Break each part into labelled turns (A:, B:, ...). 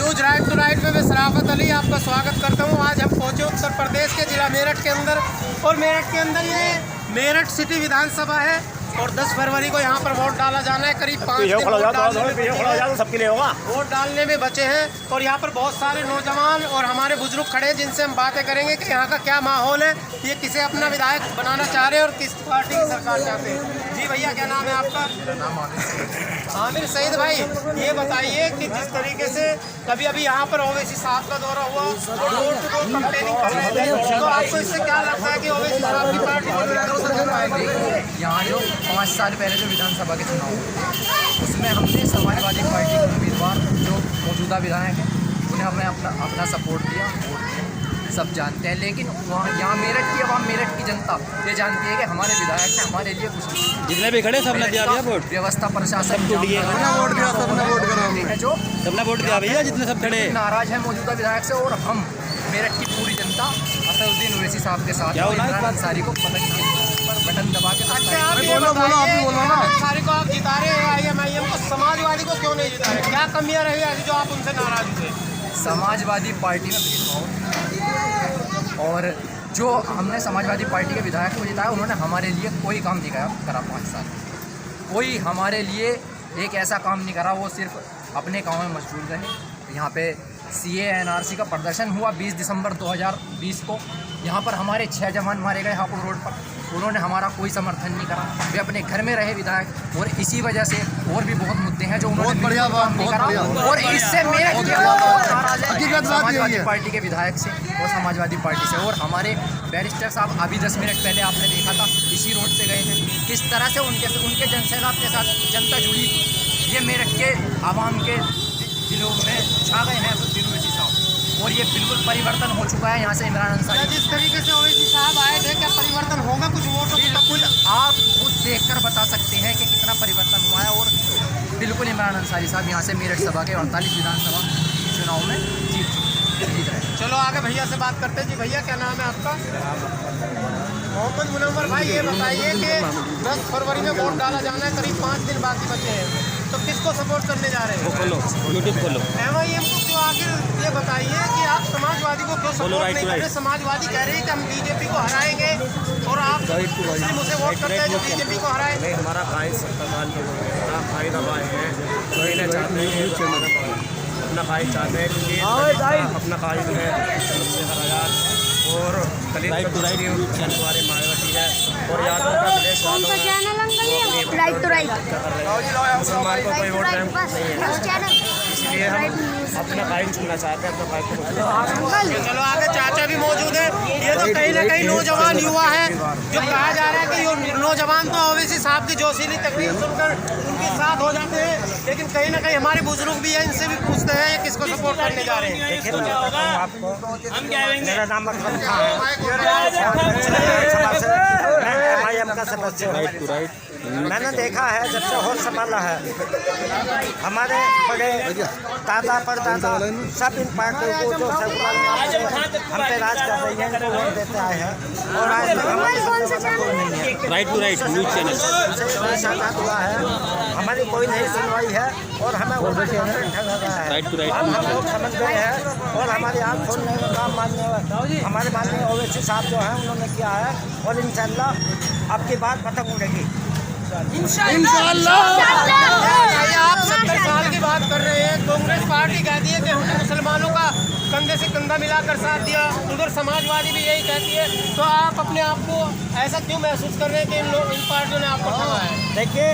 A: News right to right में मैं शराफत अली आपका स्वागत करता हूँ। आज हम पहुँचे उत्तर प्रदेश के जिला मेरठ के अंदर, और मेरठ के अंदर ये मेरठ सिटी विधानसभा है और 10 फरवरी को यहाँ पर वोट डाला जाना है। करीब 5 दिन वोट डालने में बचे हैं और यहाँ पर बहुत सारे नौजवान और हमारे बुजुर्ग खड़े हैं जिनसे हम बातें करेंगे कि यहाँ का क्या माहौल है, ये किसे अपना विधायक बनाना चाह रहे हैं और किस पार्टी की सरकार चाहते हैं। जी भैया, क्या नाम है आपका? आमिर सईद भाई, ये बताइए कि जिस तरीके से कभी अभी यहाँ पर ओवैसी साहब का दौरा हुआ और डोर टू डोर कैंपेनिंग कर रहे थे, तो आपको इससे क्या लगता है कि ओवैसी साहब की पार्टी
B: यहाँ जो 5 साल पहले जो विधानसभा के चुनाव हुए उसमें हमने समाजवादी पार्टी के उम्मीदवार जो मौजूदा विधायक हैं उन्हें हमने अपना सपोर्ट दिया, वोट दिया, सब जानते हैं। लेकिन वहाँ यहाँ मेरठ की आवाम, मेरठ की जनता ये जानती है कि हमारे विधायक ने हमारे लिए कुछ नहीं।
C: जितने भी खड़े सबने दिया वोट,
B: व्यवस्था प्रशासन
C: जो सबने वोट दिया भैया, जितने सब खड़े
B: नाराज है मौजूदा विधायक से। और हम मेरठ की पूरी जनता असदुद्दीन ओवैसी साहब के साथ अंसारी को बटन दबा के
A: अंसारी को आप जिता रहे हैं, IMIM को, समाजवादी को क्यों नहीं जिता रहे? क्या कमियां रही ऐसी जो आप उनसे नाराज थे?
B: समाजवादी पार्टी में भेदभाव, और जो हमने समाजवादी पार्टी के विधायक को जिताया उन्होंने हमारे लिए कोई काम नहीं करा 5 साल। कोई हमारे लिए एक ऐसा काम नहीं करा, वो सिर्फ अपने गाँव में मशगूल रहे। यहाँ पे CA NRC का प्रदर्शन हुआ 20 दिसंबर 2020 को, यहाँ पर हमारे 6 जवान मारे गए हापुड़ रोड पर, उन्होंने हमारा कोई समर्थन नहीं करा। वे अपने घर में रहे विधायक, और इसी वजह से और भी बहुत मुद्दे हैं जो उन्होंने काम नहीं करा। और इससे मेरे समाजवादी पार्टी के विधायक से और समाजवादी पार्टी से। और हमारे बैरिस्टर साहब अभी 10 मिनट पहले आपने देखा था, इसी रोड से गए थे, किस तरह से उनके जनसैलाब के साथ जनता जुड़ी थी। ये मेरठ के आवाम के दिलों में छा गए हैं असदुद्दीन ओवैसी साहब, और ये बिल्कुल परिवर्तन हो चुका है। यहाँ से इमरान अंसारी
A: जिस तरीके से ओवैसी साहब आए थे, क्या परिवर्तन होगा कुछ वोटों?
B: बिल्कुल, आप खुद देखकर बता सकते हैं कि कितना परिवर्तन हुआ है। और बिल्कुल इमरान अंसारी साहब यहाँ से मेरठ सभा के 48 विधानसभा चुनाव में जीत रहे।
A: चलो आगे भैया से बात करते हैं। जी भैया, क्या नाम है आपका? मोहम्मद मुनव्वर भाई, ये बताइए कि 10 फरवरी में वोट डाला जाना है, करीब 5 दिन बाकी बचे हैं, तो किसको सपोर्ट करने जा रहे हैं?
C: यूट्यूब खोलो।
A: MIM को क्यों? आखिर ये बताइए कि आप समाजवादी को क्यों सपोर्ट नहीं कर रहे? समाजवादी कह रहे हैं कि हम BJP को हराएंगे, और आप सिर्फ उसे वोट करते हैं जो BJP को हराए।
D: हमारा भाई 70 साल के भाई दबाए हैं, कोई चाहते हैं अपना भाई चाहते हैं कि अपना भाई जो है और दलित हमारे मायावती है और यादव का प्रदेश
E: राइट टू राइट
D: मुसलमान को कोई वोट नहीं है, इसलिए हम अपना भाई चुनना चाहते हैं, अपना भाई को।
A: चलो आगे चाचा भी मौजूद है। ये तो कहीं ना कहीं नौजवान युवा है, जो कहा जा रहा है कि ये नौजवान तो ओवैसी साहब की जोशीली तकरीर सुनकर उनके साथ हो जाते हैं, लेकिन कहीं ना कहीं हमारे बुजुर्ग भी हैं, इनसे भी पूछते हैं किसको सपोर्ट करने जा रहे हैं।
D: मेरा नाम मैंने देखा है जब से होश संभाला है, हमारे बड़े दादा परदादा सब इन पार्टियों को जो हम पे राज कर रही है इनको वोट देते आए हैं, और आज तक हमारी कोई नहीं है।
C: Right to write news channel
D: हुआ है, हमारी कोई नहीं सुनवाई है, और हमें
C: राइट टू राइट
D: हम लोग समझ गए हैं, और हमारी आँख खोलने का काम मानने हमारे माननीय ओवैसी साहब जो हैं उन्होंने किया है, और इंशाअल्लाह आपकी बात खत्म उड़ेगी
A: इंशाअल्लाह। आप 70 साल की बात कर रहे हैं, कांग्रेस पार्टी कहती है कि हमने मुसलमानों का कंधे से कंधा मिलाकर साथ दिया, उधर समाजवादी भी यही कहती है, तो आप अपने आप को ऐसा क्यों महसूस कर रहे हैं कि इन पार्टियों ने आपको ठगा है?
D: देखिए,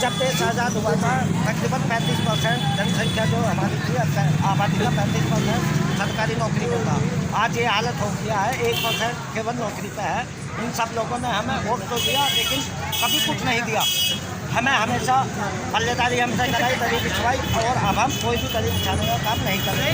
D: जब देश आज़ाद हुआ था तकरीबन 35% जनसंख्या जो हमारी थी, आबादी का 35% सरकारी नौकरी में था। आज ये हालत हो गया है 1% केवल नौकरी पे है। इन सब लोगों ने हमें वोट तो दिया, लेकिन कभी कुछ नहीं दिया। हमें हमेशा पल्लेदारी हमसे कराई, दलील बिछवाई, और अब हम कोई भी दलील बिछाने का काम नहीं करेंगे।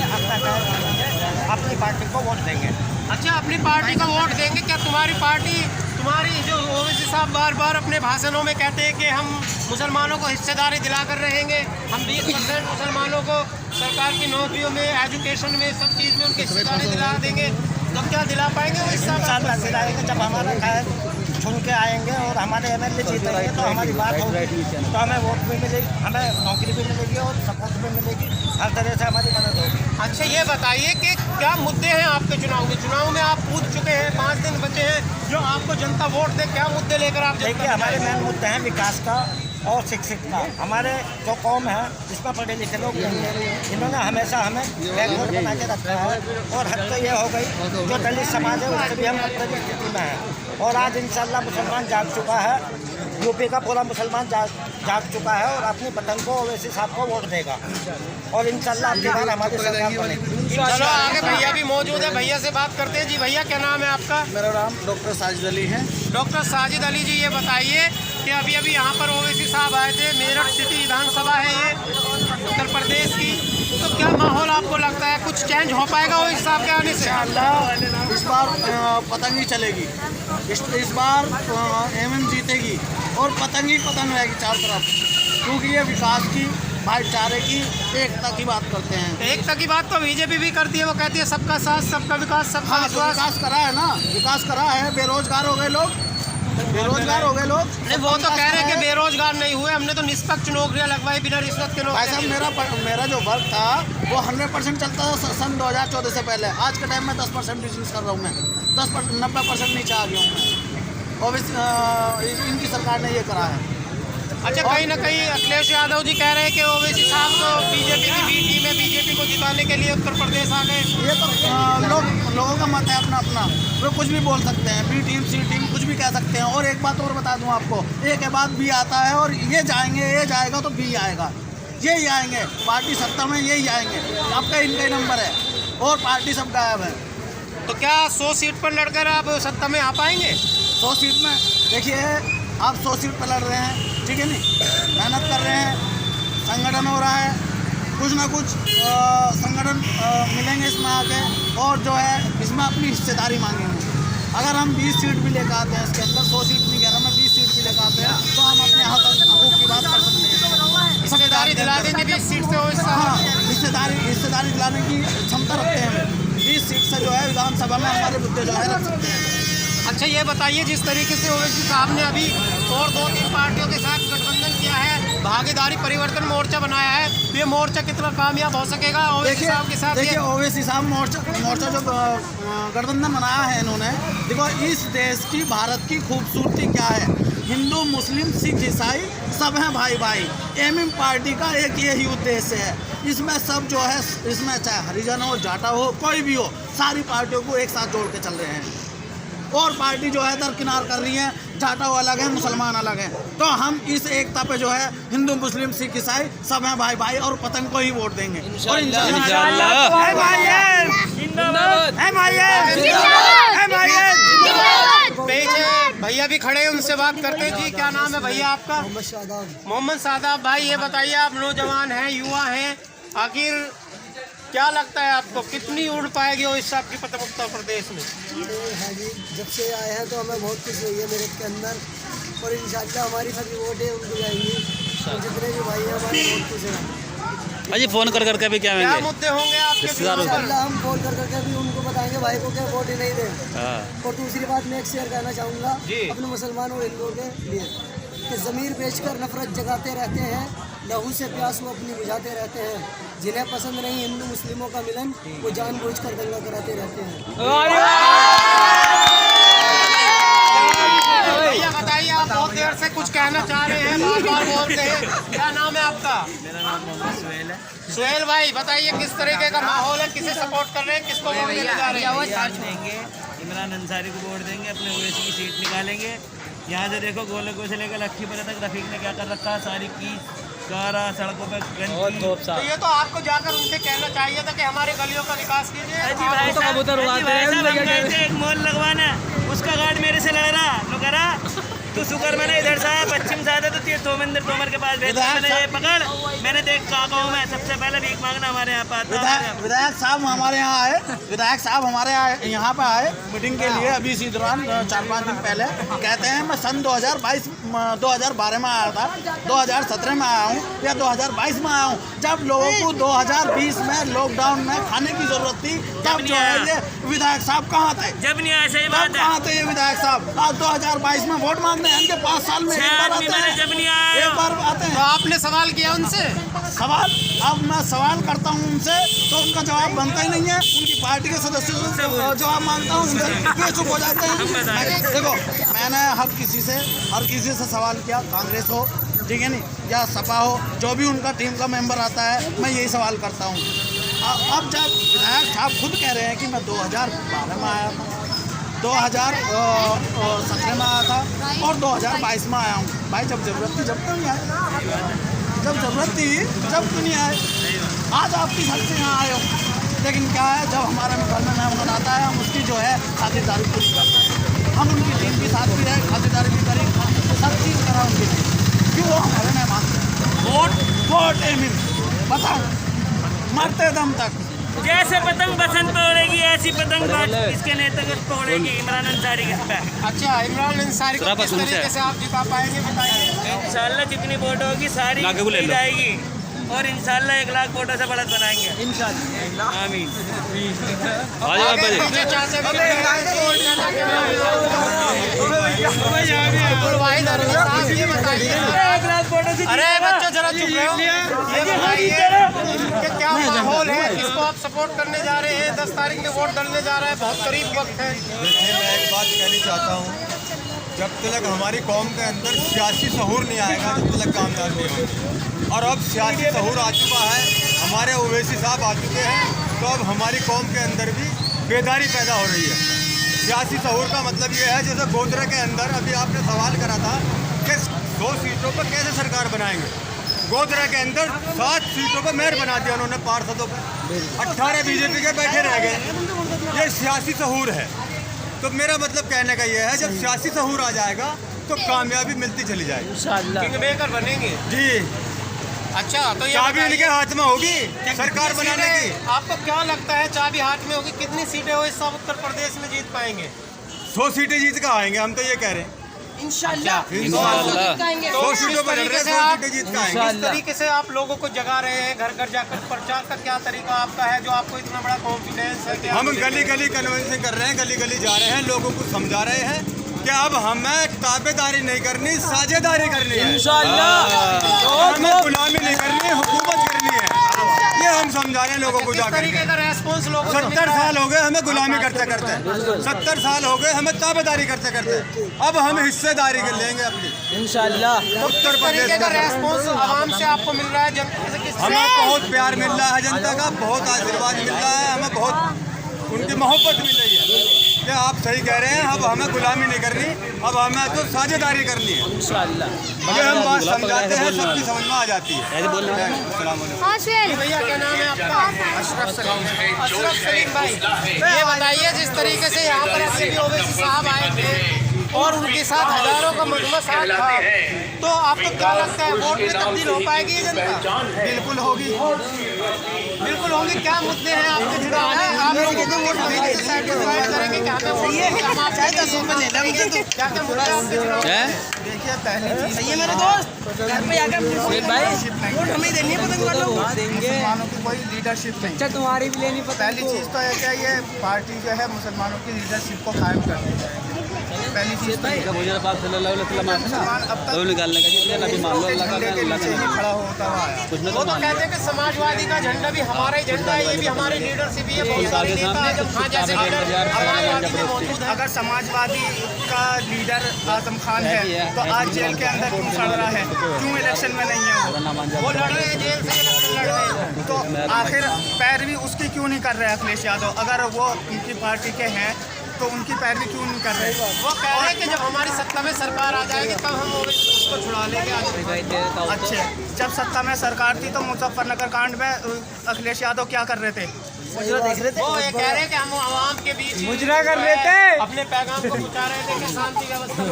D: अपनी पार्टी को वोट देंगे।
A: अच्छा, अपनी पार्टी को वोट देंगे। क्या तुम्हारी पार्टी, तुम्हारी जो ओवैसी साहब बार बार अपने भाषणों में कहते हैं कि हम मुसलमानों को हिस्सेदारी दिलाकर रहेंगे, हम 20% मुसलमानों को सरकार की नौकरियों में, एजुकेशन में, सब चीज़ में उनकी हिस्सेदारी दिला देंगे, तो क्या दिला पाएंगे? वो इस साल
D: दिलाएंगे जब हमारा चुन के आएंगे और हमारे MLA जीतेंगे, तो हमारी बात होगी, तो हमें वोट भी मिलेगी, हमें नौकरी भी मिलेगी और सपोर्ट भी मिलेगी, हर तरह से हमारी मदद होगी।
A: अच्छा ये बताइए कि क्या मुद्दे हैं आपके चुनाव में आप कूद चुके हैं, 5 दिन बचे हैं, जो आपको जनता वोट दे, क्या मुद्दे लेकर आप
D: देखिए हमारे मेन मुद्दे हैं विकास का और शिक्षित का। हमारे जो कौम है जिसमें पढ़े लिखे लोग नहीं हैं, इन्होंने हमेशा हमें बैकवर्ड बना के रखा है। और हद तो ये हो गई जो दलित समाज है उससे भी हम खतरे की स्थिति में हैं। और आज इंशाल्लाह मुसलमान जाग चुका है, यूपी का पूरा मुसलमान जाग चुका है और अपनी पतंग को ओवैसी साहब को वोट देगा। और इंशाल्लाह अगली बार हमारी सरकार बनेगी।
A: चलो आगे भैया भी मौजूद है, भैया से बात करते हैं। जी भैया क्या नाम है आपका?
F: मेरा नाम डॉक्टर साजिद अली है।
A: डॉक्टर साजिद अली जी, ये बताइए कि अभी यहाँ पर ओवैसी साहब आए थे, मेरठ सिटी विधानसभा है ये उत्तर प्रदेश की, तो क्या माहौल आपको लगता है कुछ चेंज हो पाएगा ओवैसी साहब के आने से?
F: इस बार पतंग ही चलेगी, इस बार एमएम जीतेगी और पतंग ही पतंग रहेगी चारों तरफ, क्योंकि ये विकास की, भाईचारे की, एकता की बात करते हैं।
A: एकता की बात तो बीजेपी भी करती है, वो कहती है सबका साथ, सबका विकास, सबका
F: हाँ, तो
A: विश्वास।
F: विकास करा है ना, विकास करा है। बेरोजगार हो गए लोग, बेरोजगार हो गए लोग।
A: नहीं, वो तो कह रहे हैं कि बेरोजगार नहीं हुए, हमने तो निष्पक्ष नौकरियां लगवाई बिना रिश्वत के
F: भाई साहब
A: नौकरियां।
F: मेरा जो वर्क था वो 100% चलता था सन 2014 से पहले। आज के टाइम में 10% बिजनेस कर रहा हूँ मैं, 10% 90% नीचे आ गया हूँ मैं। और इनकी सरकार ने ये करा है।
A: अच्छा, कहीं ना कहीं अखिलेश यादव जी कह रहे हैं कि ओवैसी साहब तो बीजेपी की बी टीम है, बीजेपी को जिताने के लिए उत्तर प्रदेश आ गए।
F: ये तो लोगों का मत है अपना अपना, वो कुछ भी बोल सकते हैं, बी टीम सी टीम कुछ भी कह सकते हैं। और एक बात और बता दूं आपको, ए के बाद बी आता है और ये जाएंगे, ये जाएगा तो बी आएगा, यही आएंगे, पार्टी सत्ता में यही आएंगे। आपका इनका ही नंबर है और पार्टी सब गायब है।
A: तो क्या 100 सीट पर लड़कर आप सत्ता में आ पाएंगे?
F: 100 सीट में देखिए, आप 100 सीट पर लड़ रहे हैं, ठीक है नहीं, मेहनत कर रहे हैं, संगठन हो रहा है, कुछ ना कुछ संगठन मिलेंगे इसमें आके, और जो है इसमें अपनी हिस्सेदारी मांगेंगे। अगर हम 20 सीट भी लेकर आते हैं, इसके अंदर 100 सीट नहीं कह रहा मैं, 20 सीट भी लेकर आते हैं, तो हम अपने हकूक़ की बात कर सकते हैं।
A: हिस्सेदारी दिला देंगे 20 सीट से ओवैसी
F: हाँ,
A: साहब?
F: हिस्सेदारी दिलाने की क्षमता रखते हैं हम। 20 सीट से जो है विधानसभा में हमारे मुद्दे जो है रख सकते हैं।
A: अच्छा ये बताइए, जिस तरीके से ओवैसी साहब ने अभी और 2-3 पार्टियों के साथ गठबंधन किया है, भागीदारी परिवर्तन मोर्चा बनाया है, तो ये मोर्चा कितना कामयाब हो सकेगा ओवैसी साहब के साथ?
F: देखिए ओवैसी साहब मोर्चा जो गठबंधन बनाया है इन्होंने, देखो इस देश की, भारत की खूबसूरती क्या है, हिंदू मुस्लिम सिख ईसाई सब हैं भाई भाई। एमएम पार्टी का एक यही उद्देश्य है, इसमें सब जो है, इसमें चाहे हरिजन हो, जाटा हो, कोई भी हो, सारी पार्टियों को एक साथ जोड़ के चल रहे हैं। और पार्टी जो है दरकिनार कर रही है, जाटा अलग है, मुसलमान अलग है, तो हम इस एकता पे जो है हिंदू मुस्लिम सिख ईसाई सब हैं भाई भाई, और पतंग को ही वोट देंगे। और
A: भैया भी खड़े हैं, उनसे बात करते हैं। जी क्या नाम है भैया आपका? मोहम्मद सादाब। भाई ये बताइए, आप नौजवान हैं, युवा हैं, आखिर क्या लगता है आपको कितनी उड़ पाएगी ओवैसी साहब की पतंग उत्तर प्रदेश में?
G: हाँ जी, जब से आए हैं तो हमें बहुत खुशी हुई है मेरठ के अंदर, और इंशाल्लाह हमारी सभी वोटें उनको जाएंगी, और जितने भी भाई हैं हमारे बहुत खुश हैं।
C: अजी फोन कर करके भी क्या
A: क्या मुद्दे होंगे आपके?
G: इंशाल्लाह हम कॉल कर करके भी उनको बताएंगे भाई को क्या वोट ही नहीं दे।
C: हाँ।
G: और दूसरी बात मैं एक शेयर करना चाहूँगा
A: जी।
G: अपने मुसलमानों और हिंदुओं के लिए, कि ज़मीर बेचकर नफरत जगाते रहते हैं, लहू से प्यास वो अपनी बुझाते रहते हैं, जिन्हें पसंद नहीं हिंदू मुस्लिमों का मिलन, वो जानबूझकर दंगा कराते रहते हैं।
A: भैया बताइए, आप बहुत देर से कुछ कहना चाह रहे हैं, बार बार बोलते हैं, क्या नाम है आपका?
H: मेरा नाम मोहम्मद सुहेल है।
A: सुहेल भाई बताइए, किस तरीके का माहौल है, किसे सपोर्ट कर रहे हैं, किसको वोट देने जा रहे हैं?
H: आज देंगे इमरान अंसारी को वोट देंगे, अपने ओवैसी की सीट निकालेंगे। यहाँ से देखो गोलकों से लेकर लक्ष्मीपुर तक रफीक ने क्या कर रखा है, सारी की कारा सड़कों पर गंदगी।
A: तो ये तो आपको जाकर उनसे कहना चाहिए था कि हमारे गलियों का विकास कीजिए।
H: अजी भाई साहब, हम गए थे एक मॉल लगवाना, उसका गार्ड मेरे से लड़ रहा, लो करा तो शुक्र मैंने इधर से आया, पश्चिम से आया तो धोमेंद्र तोमर के पास भेजा, मैंने ये पकड़, मैंने देख कहा गाँव में सबसे पहले भीख मांगना हमारे यहाँ पर
F: विधायक साहब हमारे यहाँ आए, विधायक साहब हमारे यहाँ पे आए मीटिंग के लिए अभी इसी दौरान 4-5 दिन पहले। कहते हैं मैं सन 2012 में आया था, 2017 में आया हूँ या 2022 में आया हूँ, जब लोगों को 2020 में लॉकडाउन में खाने की जरूरत थी, तब जो है ये विधायक साहब कहाँ थे?
H: जब नहीं आया, सही बात है,
F: कहाँ थे ये विधायक साहब? आज 2022 में वोट मांगने इनके 5 साल में एक बार आते हैं,
H: जब नहीं आया,
F: एक बार आते हैं।
A: तो आपने सवाल किया उनसे?
F: सवाल अब मैं सवाल करता हूँ उनसे तो उनका जवाब बनता ही नहीं है। उनकी पार्टी के सदस्यों से जवाब मांगता हूँ, उनसे ये चुप हो जाते हैं। देखो मैंने हर किसी से सवाल किया, कांग्रेस हो ठीक है नहीं या सपा हो, जो भी उनका टीम का मेंबर आता है मैं यही सवाल करता हूँ। अब जब विधायक साहब खुद कह रहे हैं कि मैं 2012 में आया था, 2017 में आया था और 2022 में आया हूँ। भाई जब ज़रूरत थी जब क्यों नहीं आए? जब ज़रूरत थी जब क्यों नहीं आए? आज आपकी घर से यहाँ आए हो, लेकिन क्या है जब हमारा घर में मेहमान आता है हम उसकी जो है खातिरदारी पूरी करते हैं। हम उनकी टीम के साथ भी रहे, खातिरदारी भी करें, सब चीज़ करा उनकी टीम क्यों वो हमारे मेहमान। वोट एमिन बताओ मरते दम तक।
H: जैसे पतंग बसंत पे उड़ेगी ऐसी पतंग इसके नेता पे उड़ेगी इमरान अंसारी के पे।
A: अच्छा, इमरान अंसारी को किस तरीके से आप जिता पाएंगे बताइए।
H: इंशाल्लाह जितनी वोट होगी सारी जीत जाएगी और इंशाल्लाह 1 लाख वोटों से बढ़त बनाएंगे इंशाल्लाह। आमीन।
A: अरे बच्चों जरा चुप रहो, ये बताइए कि क्या माहौल है, किसको आप सपोर्ट करने जा रहे हैं? 10 तारीख में वोट डालने जा रहे हैं, बहुत करीब वक्त है।
I: देखिए मैं एक बात कहनी चाहता हूँ, जब तक हमारी कौम के अंदर सियासी सहूर नहीं आएगा तब तक कामयाब नहीं होगी। और अब सियासी सहूर आ चुका है, हमारे ओवैसी साहब आ चुके हैं, तो अब हमारी कौम के अंदर भी बेदारी पैदा हो रही है। सियासी सहूर का मतलब ये है, जैसे गोदरा के अंदर अभी आपने सवाल करा था कि 2 सीटों पर कैसे सरकार बनाएंगे। गोदरा के अंदर 7 सीटों पर मेयर बना दिया उन्होंने पार्षदों पर, 18 बीजेपी के बैठे रह गए। ये सियासी सहूर है। तो मेरा मतलब कहने का ये है, जब सियासी सहूर आ जाएगा तो कामयाबी मिलती चली जाएगी इंशाअल्लाह।
A: किंगमेकर बनेंगे
I: जी।
A: अच्छा, तो ये
I: चाबी इनके हाथ में होगी सरकार बनाने की।
A: आपको क्या लगता है चाबी हाथ में होगी, कितनी सीटें हो इस सब उत्तर प्रदेश में जीत पाएंगे?
I: 100 सीटें जीत कर आएंगे, हम तो ये कह रहे हैं
A: इंशाल्लाह।
I: 100 सीटों पर लड़ रहे हैं, 100 सीटें जीत कर आएंगे।
A: इस तरीके से आप लोगों को जगा रहे हैं, घर घर जाकर प्रचार का क्या तरीका आपका है जो आपको इतना बड़ा कॉन्फिडेंस है?
I: हम गली गली कन्वेंसिंग कर रहे हैं, गली गली जा रहे हैं, लोगों को समझा रहे हैं कि अब हमें ताबेदारी नहीं करनी, साझेदारी करनी है इंशाअल्लाह। हमें गुलामी नहीं करनी, हुकूमत करनी है, ये हम समझा रहे हैं लोगों को जाकर।
A: तरीके का रेस्पॉन्स लोगों
I: 70 साल हो गए हमें गुलामी करते करते, 70 साल हो गए हमें ताबेदारी करते करते, अब हम हिस्सेदारी कर लेंगे अपनी इंशाअल्लाह। उत्तर प्रदेश का
A: रेस्पॉन्स आवाम से आपको मिल रहा है, जनता से किस
I: हमें बहुत प्यार मिल रहा है, जनता का बहुत आशीर्वाद मिल रहा है, हमें बहुत उनकी मोहब्बत मिल रही है कि आप सही कह रहे हैं, अब हमें गुलामी नहीं करनी, अब हमें तो साझेदारी करनी है इंशाअल्लाह। ये हम बात समझाते हैं, सबकी समझ में आ जाती है।
E: भैया
A: क्या नाम है आपका? अशरफ सलीम भाई, ये बताइए जिस तरीके से यहाँ पर अपने भी ओवैसी साहब आए थे और उनके साथ हजारों का मजमा साथ था, तो आपको क्या लगता है वोट में तब्दील हो पाएगी ये जनता?
F: बिल्कुल होगी,
A: बिल्कुल होगी। क्या मुद्दे हैं आपके जुड़ाने? आप लोगों को वोट सेटिस्फाइड करेंगे क्या? हम आप चाहे 10 रुपये ले लेंगे तो क्या क्या मुद्दे आपके जुड़ाने?
F: देखिए पहली चीज़
H: सही है मेरे दोस्त, घर पे जाकर वोट हमें देनी है पतंग वालों को
F: देंगे, मुसलमानों की कोई लीडरशिप नहीं।
H: अच्छा तुम्हारी भी लेनी
F: पहली चीज़ तो है क्या, ये पार्टी जो है मुसलमानों की लीडरशिप को कायम करनी चाहिए। पहली चीज़ तो मुसलमान अब तक झंडे के नीचे ही खड़ा होता हुआ आया।
A: वो तो कहते हैं कि समाजवादी का झंडा भी हमारा ही झंडा है, ये भी हमारी लीडरशिप ही है। बहुत सारे नेता है, जब हाँ जैसे लीडर समाजवादी में मौजूद है।
F: अगर समाजवादी का लीडर आजम खान है तो आज जेल के अंदर क्यों सड़ रहा है, क्यों इलेक्शन में नहीं है?
A: वो लड़ रहे हैं, जेल से इलेक्शन लड़ रहे हैं,
F: तो आखिर पैरवी उसकी क्यों नहीं कर रहे अखिलेश यादव? अगर वो उनकी पार्टी के हैं तो उनकी पैरवी क्यों नहीं कर रहे?
A: वो कह रहे हैं कि जब हमारी सत्ता में सरकार आ जाएगी तब हम उसको छुड़ा लेंगे।
F: अच्छे, जब सत्ता में सरकार थी तो मुजफ्फरनगर कांड में अखिलेश यादव क्या कर रहे थे?
A: मुजरा देख रहे थे। वो ये कह रहे हैं कि हम आवाम के बीच
H: मुजरा कर रहे थे,
A: अपने पैगाम को पहुंचा रहे थे कि शांति व्यवस्था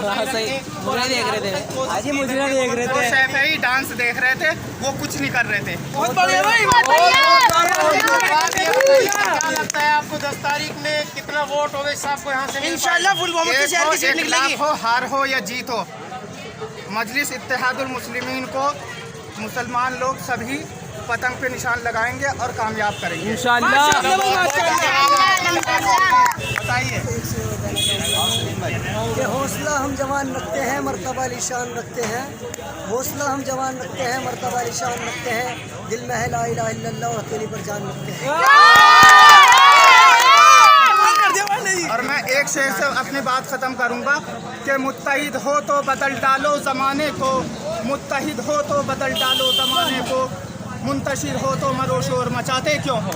A: मुजरा
H: देख रहे थे, आज ही मुजरा देख रहे
F: वो सैफई डांस देख रहे थे, वो कुछ नहीं कर रहे थे।
H: बहुत बढ़िया भाई,
A: क्या लगता है आपको 10 तारीख में कितना वोट होगा साहब को यहाँ से?
H: इंशाल्लाह फुल बहुमत से शहर की सीट निकलेगी।
F: हो हार हो या जीत हो, मजलिस इत्तेहादुल मुस्लिमीन को मुसलमान लोग सभी पतंग पे निशान लगाएंगे और कामयाब करेंगे
H: इंशाल्लाह।
F: बताइए।
G: ये हौसला हम जवान रखते हैं, मर्तबा निशान रखते हैं, हौसला हम जवान रखते हैं, मर्तबा निशान रखते हैं, दिल में है ला इलाहा इल्लल्लाह, हथेली पर जान रखते हैं।
F: और मैं एक शेर से अपनी बात ख़त्म करूंगा कि मुत्तहिद हो तो बदल डालो ज़माने को, मुत्तहिद हो तो बदल डालो ज़माने को, मुंतशिर हो तो मरो शोर मचाते क्यों हो।